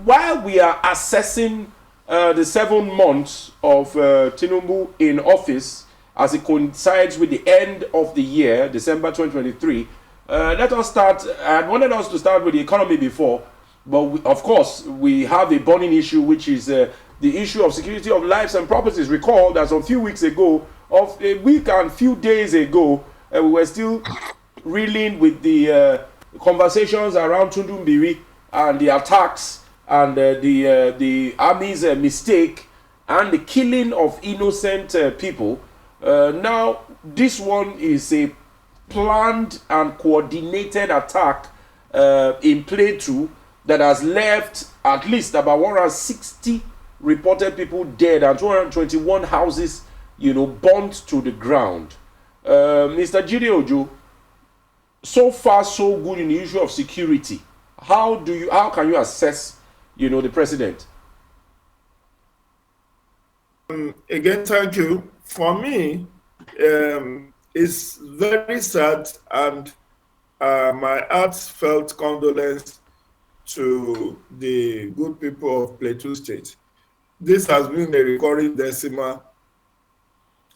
while we are assessing the 7 months of Tinubu in office as it coincides with the end of the year, December 2023, let us start. I wanted us to start with the economy before, but of course, we have a burning issue, which is the issue of security of lives and properties. Recall that a few weeks ago, of a week and few days ago, we were still reeling with the conversations around Tundumbiri and the attacks and the army's mistake and the killing of innocent people. Now, this one is a planned and coordinated attack in Plateau that has left at least about 160 reported people dead and 221 houses, burnt to the ground. Mr. Jide Ojo, so far so good in the issue of security. How can you assess, the president? Again, thank you. For me, it's very sad, and my heartfelt condolence to the good people of Plateau State. This has been a recurring decimal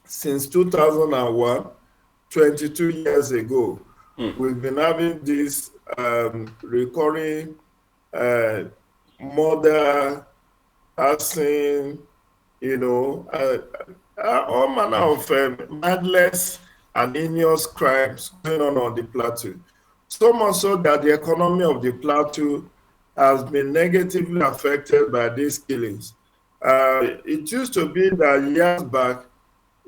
since 2001, 22 years ago. We've been having this recurring murder, arson, all manner of madness and heinous crimes going on the plateau. So much so that the economy of the plateau has been negatively affected by these killings. It used to be that years back,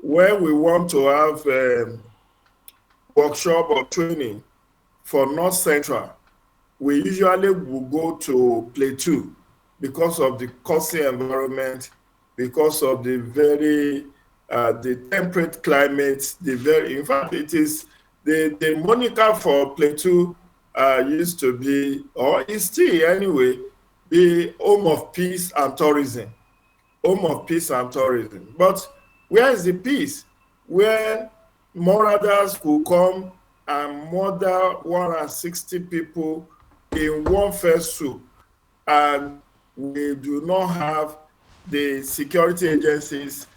when we want to have workshop or training for North Central, we usually will go to Plateau because of the costly environment, because of the very the temperate climate, in fact, it is the moniker for Plateau used to be, or is still anyway, the home of peace and tourism. Home of peace and tourism. But where is the peace? Where marauders could come and murder 160 people in one fell swoop, and we do not have the security agencies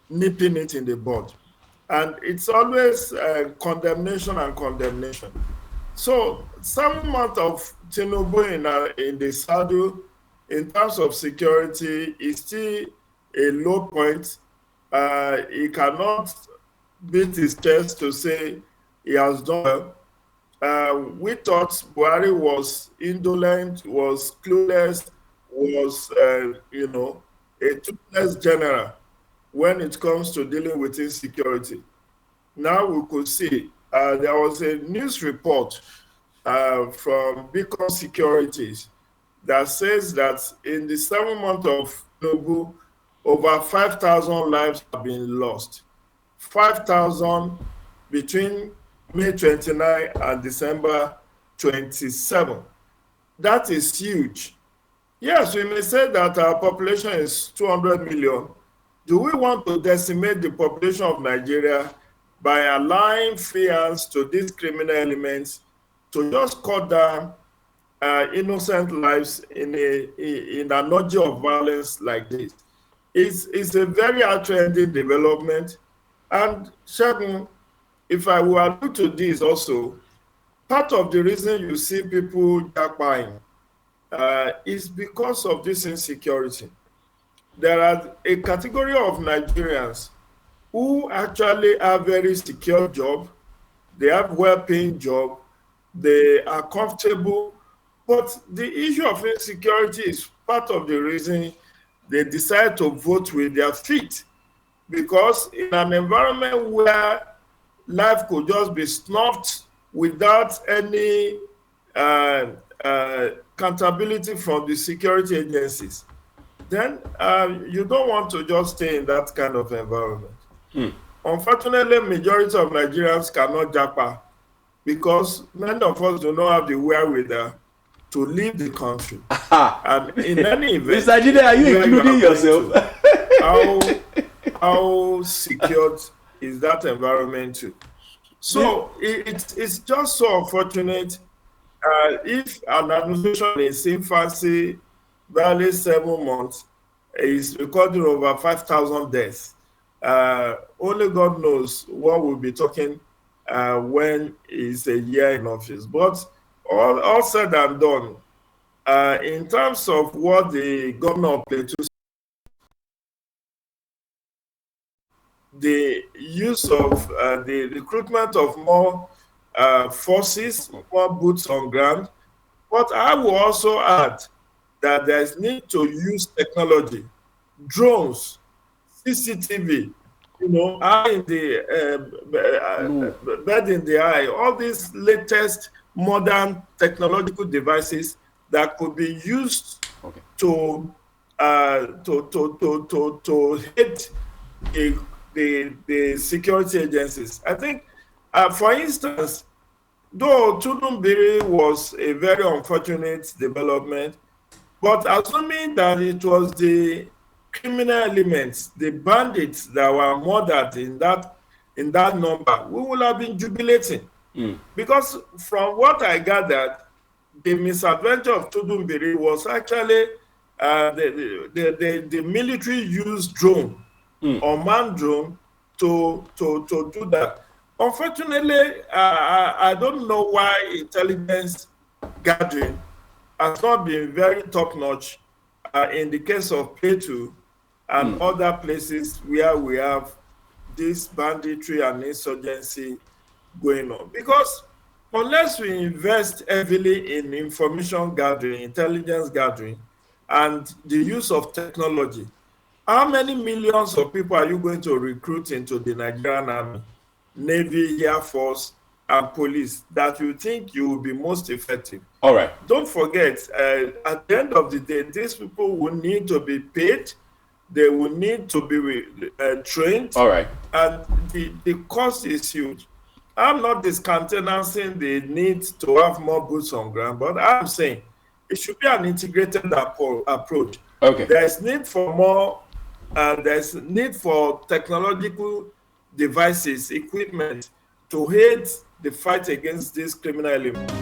nipping it in the bud. And it's always condemnation and condemnation. So 7 months of Tinubu in the saddle in terms of security is still a low point. He cannot beat his chest to say he has done well. We thought Buhari was indolent, was clueless, was a toothless general when it comes to dealing with insecurity. Now we could see there was a news report from Beacon Securities that says that in the 7 months of Tinubu, over 5,000 lives have been lost. 5,000 between May 29 and December 27. That is huge. Yes, we may say that our population is 200 million. Do we want to decimate the population of Nigeria by allowing free hands to these criminal elements to just cut down innocent lives in an orgy of violence like this? It's a very heart-rending development. And Shegun, if I will allude to this also, part of the reason you see people jackpying is because of this insecurity. There are a category of Nigerians who actually have very secure job, they have well-paying job, they are comfortable, but the issue of insecurity is part of the reason they decide to vote with their feet. Because in an environment where life could just be snuffed without any accountability from the security agencies, then you don't want to just stay in that kind of environment. Unfortunately, majority of Nigerians cannot japa because many of us do not have the wherewithal to leave the country. And in any event, Mr. Jide, are you including yourself? How secured is that environment too? So it's just so unfortunate if an administration is infancy barely 7 months, is recording over 5,000 deaths. Only God knows what we'll be talking when it's a year in office. But all said and done, in terms of what the governor of Plateau, the use of the recruitment of more forces, more boots on ground. But I will also add that there is need to use technology, drones, CCTV, eye in the No. bird in the eye, all these latest modern technological devices that could be used Okay. to hit the security agencies. I think, for instance, though Tudumbiri was a very unfortunate development, but assuming that it was the criminal elements, the bandits that were murdered in that number, we would have been jubilating. Because from what I gathered, the misadventure of Tudumbiri was actually the military used drone, unmanned drone, to do that. Unfortunately, I don't know why intelligence gathering has not been very top notch in the case of Plateau and other places where we have this banditry and insurgency going on. Because unless we invest heavily in information gathering, intelligence gathering, and the use of technology, how many millions of people are you going to recruit into the Nigerian Army, Navy, Air Force, and police that you think you will be most effective? All right. Don't forget, at the end of the day, these people will need to be paid, they will need to be trained, All right. and the cost is huge. I'm not discountenancing the need to have more boots on ground, but I'm saying it should be an integrated approach. Okay. There's need for more, there's need for technological devices, equipment to aid the fight against these criminal elements.